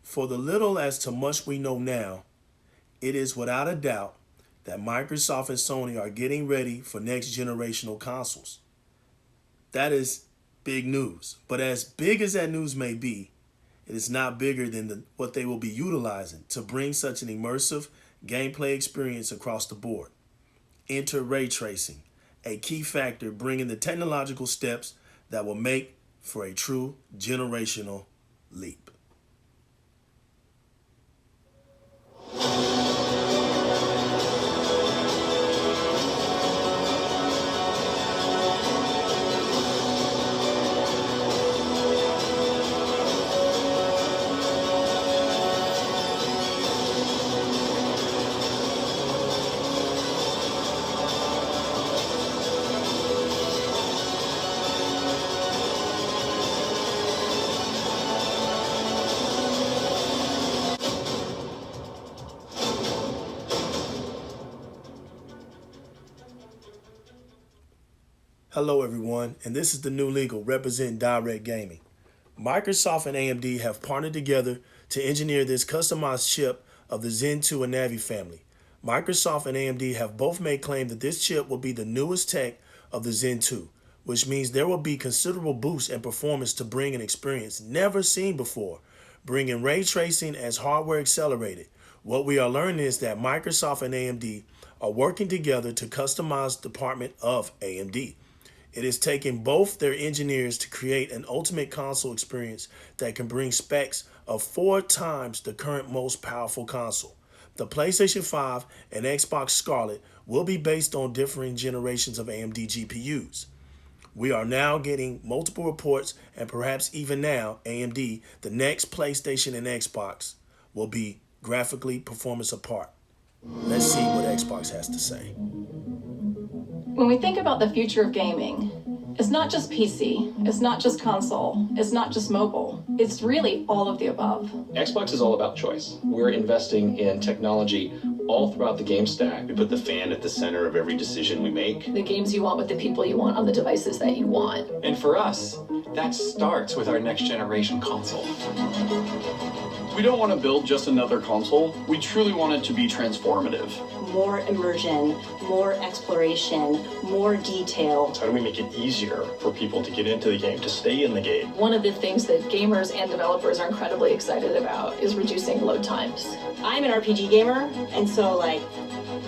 For the little as to much we know now, it is without a doubt that Microsoft and Sony are getting ready for next generational consoles. That is big news. But as big as that news may be, it is not bigger than what they will be utilizing to bring such an immersive gameplay experience across the board. Enter ray tracing, a key factor bringing the technological steps that will make for a true generational leap. Hello everyone, and this is the new legal representing Di-RRec Gaming. Microsoft and AMD have partnered together to engineer this customized chip of the Zen 2 and Navi family. Microsoft and AMD have both made claim that this chip will be the newest tech of the Zen 2, which means there will be considerable boost in performance to bring an experience never seen before, bringing ray tracing as hardware accelerated. What we are learning is that Microsoft and AMD are working together to customize the department of AMD. It is taking both their engineers to create an ultimate console experience that can bring specs of 4 times the current most powerful console. The PlayStation 5 and Xbox Scarlett will be based on differing generations of AMD GPUs. We are now getting multiple reports, and perhaps even now, AMD, the next PlayStation and Xbox, will be graphically performance apart. Let's see what Xbox has to say. When we think about the future of gaming, it's not just PC, it's not just console, it's not just mobile, it's really all of the above. Xbox is all about choice. We're investing in technology all throughout the game stack. We put the fan at the center of every decision we make. The games you want with the people you want on the devices that you want. And for us, that starts with our next generation console. We don't want to build just another console. We truly want it to be transformative. More immersion, more exploration, more detail. How do we make it easier for people to get into the game, to stay in the game? One of the things that gamers and developers are incredibly excited about is reducing load times. I'm an RPG gamer, and so like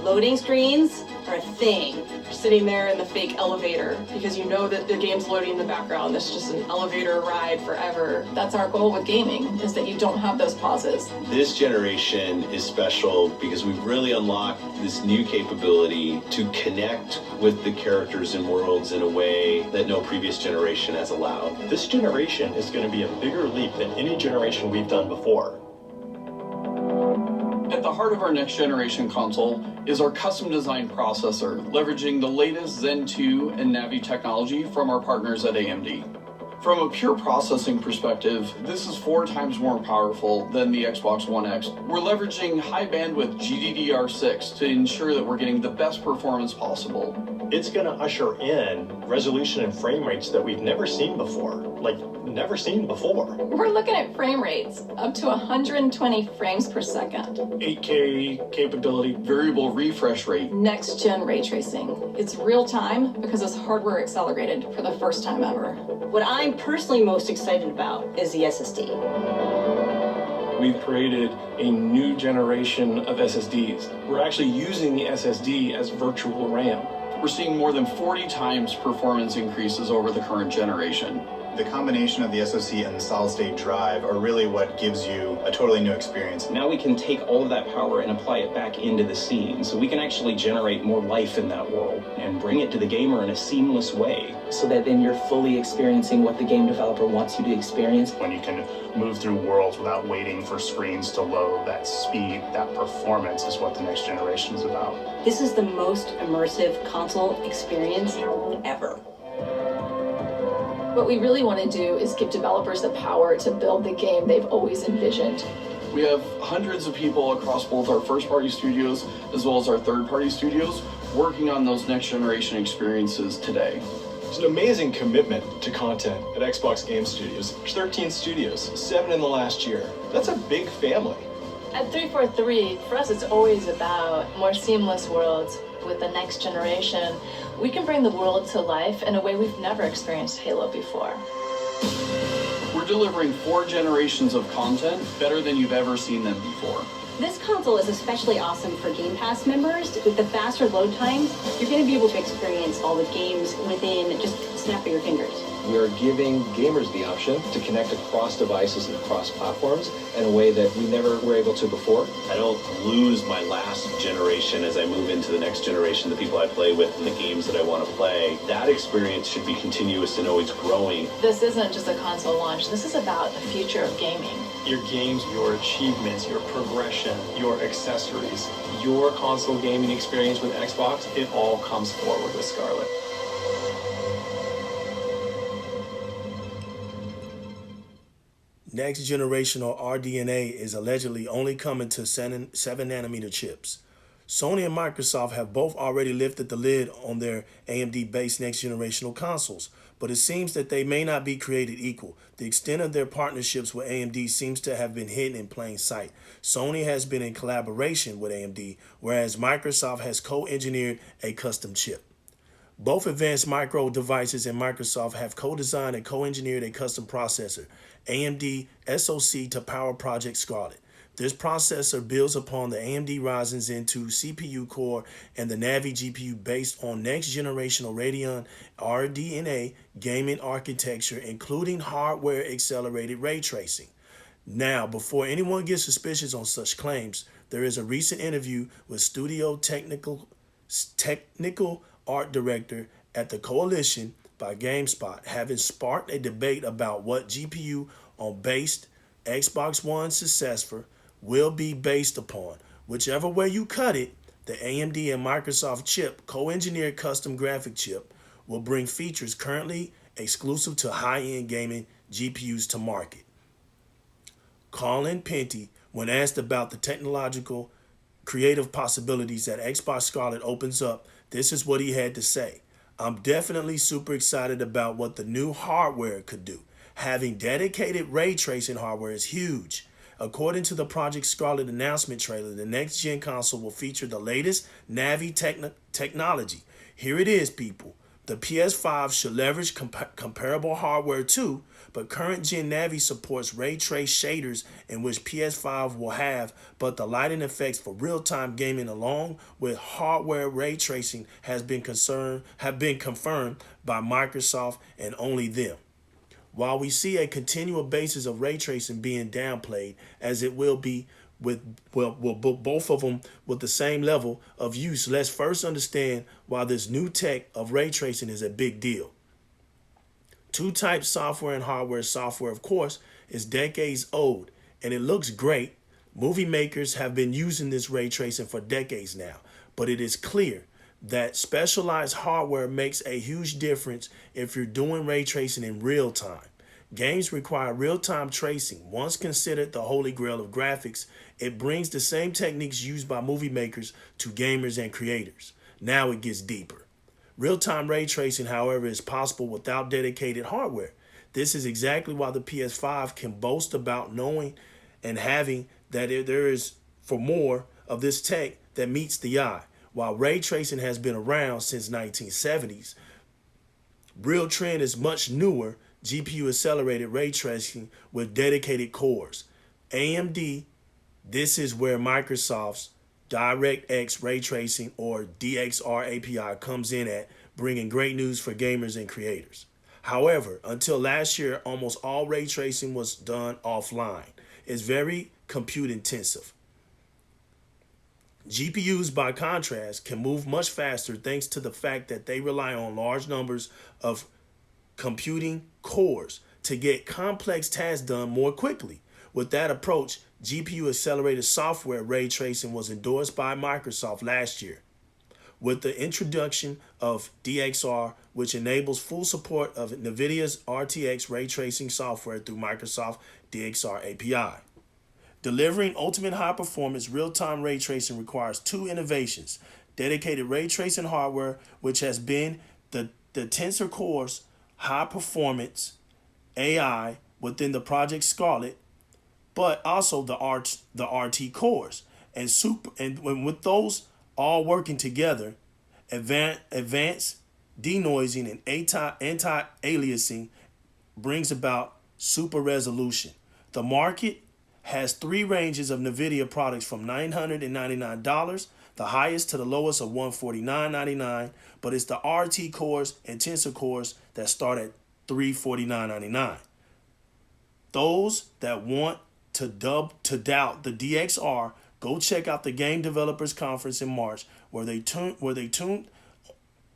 loading screens are a thing. You're sitting there in the fake elevator because you know that the game's loading in the background. It's just an elevator ride forever. That's our goal with gaming, is that you don't have those pauses. This generation is special because we've really unlocked this new capability to connect with the characters and worlds in a way that no previous generation has allowed. This generation is going to be a bigger leap than any generation we've done before. At the heart of our next generation console is our custom designed processor, leveraging the latest Zen 2 and Navi technology from our partners at AMD. From a pure processing perspective, this is 4 times more powerful than the Xbox One X. We're leveraging high bandwidth GDDR6 to ensure that we're getting the best performance possible. It's going to usher in resolution and frame rates that we've never seen before. Like, never seen before. We're looking at frame rates up to 120 frames per second. 8K capability. Variable refresh rate. Next gen ray tracing. It's real time because it's hardware accelerated for the first time ever. What I'm personally most excited about is the SSD. We've created a new generation of SSDs. We're actually using the SSD as virtual RAM. We're seeing more than 40 times performance increases over the current generation. The combination of the SoC and the solid-state drive are really what gives you a totally new experience. Now we can take all of that power and apply it back into the scene, so we can actually generate more life in that world and bring it to the gamer in a seamless way. So that then you're fully experiencing what the game developer wants you to experience. When you can move through worlds without waiting for screens to load, that speed, that performance is what the next generation is about. This is the most immersive console experience ever. What we really want to do is give developers the power to build the game they've always envisioned. We have hundreds of people across both our first-party studios as well as our third-party studios working on those next-generation experiences today. There's an amazing commitment to content at Xbox Game Studios. There's 13 studios, 7 in the last year. That's a big family. At 343, for us, it's always about more seamless worlds. With the next generation, we can bring the world to life in a way we've never experienced Halo before. We're delivering 4 generations of content better than you've ever seen them before. This console is especially awesome for Game Pass members. With the faster load times, you're going to be able to experience all the games within just a snap of your fingers. We are giving gamers the option to connect across devices and across platforms in a way that we never were able to before. I don't lose my last generation as I move into the next generation, the people I play with and the games that I want to play. That experience should be continuous and always growing. This isn't just a console launch. This is about the future of gaming. Your games, your achievements, your progression, your accessories, your console gaming experience with Xbox, it all comes forward with Scarlett. Next generational RDNA is allegedly only coming to 7nm chips. Sony and Microsoft have both already lifted the lid on their AMD-based next generational consoles, but it seems that they may not be created equal. The extent of their partnerships with AMD seems to have been hidden in plain sight. Sony has been in collaboration with AMD, whereas Microsoft has co-engineered a custom chip. Both Advanced Micro Devices and Microsoft have co-designed and co-engineered a custom processor, AMD SoC, to power Project Scarlett. This processor builds upon the AMD Ryzen Zen 2 CPU core and the Navi GPU based on next-generational Radeon RDNA gaming architecture, including hardware-accelerated ray tracing. Now, before anyone gets suspicious on such claims, there is a recent interview with studio technical art director at the Coalition by GameSpot, having sparked a debate about what GPU on based Xbox One successor will be based upon. Whichever way you cut it, the AMD and Microsoft chip, co-engineered custom graphic chip, will bring features currently exclusive to high-end gaming GPUs to market. Colin Penty, when asked about the technological creative possibilities that Xbox Scarlett opens up, this is what he had to say. I'm definitely super excited about what the new hardware could do. Having dedicated ray tracing hardware is huge. According to the Project Scarlett announcement trailer, the next-gen console will feature the latest Navi technology. Here it is, people. The PS5 should leverage comparable hardware too, but current-gen Navi supports ray trace shaders in which PS5 will have, but the lighting effects for real-time gaming along with hardware ray tracing have been confirmed by Microsoft and only them. While we see a continual basis of ray tracing being downplayed, as it will be with both of them with the same level of use, let's first understand why this new tech of ray tracing is a big deal. Two types, software and hardware. Software, of course, is decades old, and it looks great. Movie makers have been using this ray tracing for decades now, but it is clear that specialized hardware makes a huge difference if you're doing ray tracing in real time. Games require real-time tracing. Once considered the holy grail of graphics, it brings the same techniques used by movie makers to gamers and creators. Now it gets deeper. Real-time ray tracing, however, is possible without dedicated hardware. This is exactly why the PS5 can boast about knowing and having that there is for more of this tech that meets the eye. While ray tracing has been around since 1970s, real trend is much newer, GPU accelerated ray tracing with dedicated cores. AMD, this is where Microsoft's DirectX ray tracing or DXR API comes in at, bringing great news for gamers and creators. However, until last year, almost all ray tracing was done offline. It's very compute intensive. GPUs, by contrast, can move much faster thanks to the fact that they rely on large numbers of computing cores to get complex tasks done more quickly. With that approach, GPU accelerated software ray tracing was endorsed by Microsoft last year with the introduction of DXR, which enables full support of NVIDIA's RTX ray tracing software through Microsoft DXR API. Delivering ultimate high-performance real-time ray tracing requires two innovations: dedicated ray tracing hardware, which has been the the Tensor Core's high performance AI within the Project Scarlett, but also the RT cores. And with those all working together, advanced denoising and anti-aliasing brings about super resolution. The market has three ranges of NVIDIA products from $999, the highest to the lowest of $149.99, but it's the RT cores and Tensor cores that start at $349.99. Those that want to doubt the DXR, go check out the Game Developers Conference in March, where they tuned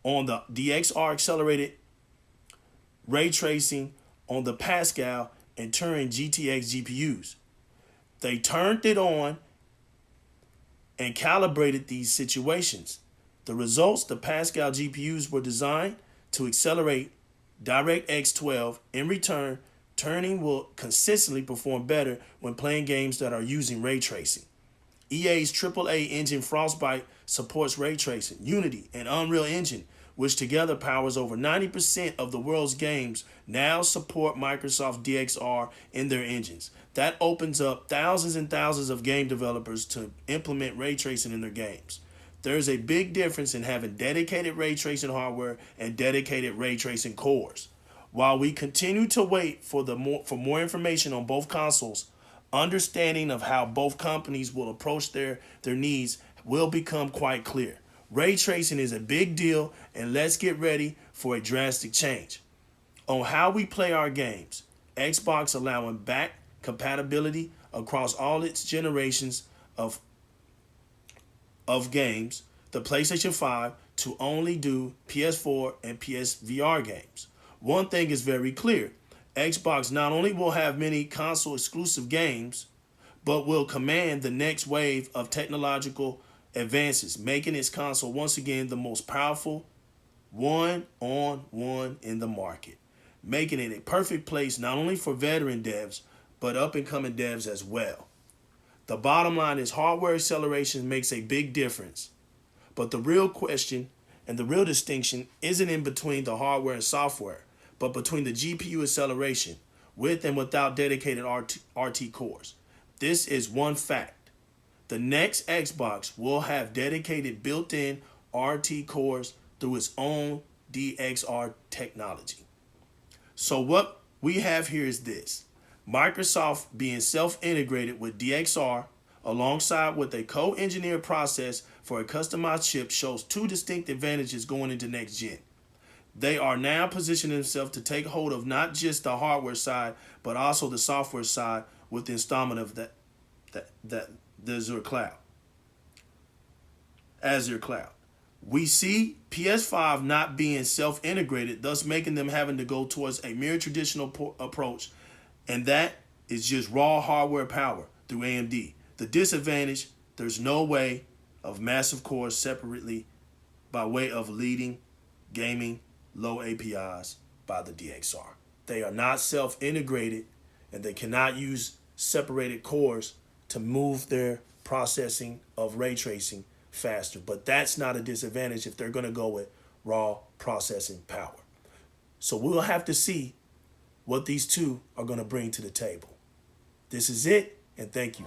on the DXR accelerated ray tracing on the Pascal and Turing GTX GPUs. They turned it on and calibrated these situations. The results, the Pascal GPUs were designed to accelerate DirectX 12. In return, Turing will consistently perform better when playing games that are using ray tracing. EA's AAA engine Frostbite supports ray tracing. Unity and Unreal Engine, which together powers over 90% of the world's games, now support Microsoft DXR in their engines. That opens up thousands and thousands of game developers to implement ray tracing in their games. There's a big difference in having dedicated ray tracing hardware and dedicated ray tracing cores. While we continue to wait for more information on both consoles, understanding of how both companies will approach their needs will become quite clear. Ray tracing is a big deal, and let's get ready for a drastic change. On how we play our games, Xbox allowing back compatibility across all its generations of games, the PlayStation 5 to only do PS4 and PSVR games. One thing is very clear. Xbox not only will have many console exclusive games, but will command the next wave of technological advances, making its console once again the most powerful one-on-one in the market, making it a perfect place not only for veteran devs, but up-and-coming devs as well. The bottom line is hardware acceleration makes a big difference, but the real question and the real distinction isn't in between the hardware and software, but between the GPU acceleration with and without dedicated RT cores. This is one fact. The next Xbox will have dedicated built-in RT cores through its own DXR technology. So what we have here is this. Microsoft being self-integrated with DXR alongside with a co-engineered process for a customized chip shows two distinct advantages going into next gen. They are now positioning themselves to take hold of not just the hardware side, but also the software side with the installment of the Azure Cloud. We see PS5 not being self-integrated, thus making them having to go towards a mere traditional approach, and that is just raw hardware power through AMD. The disadvantage, there's no way of massive cores separately by way of leading gaming low APIs by the DXR. They are not self-integrated, and they cannot use separated cores to move their processing of ray tracing faster. But that's not a disadvantage if they're going to go with raw processing power. So we'll have to see what these two are going to bring to the table. This is it, and thank you.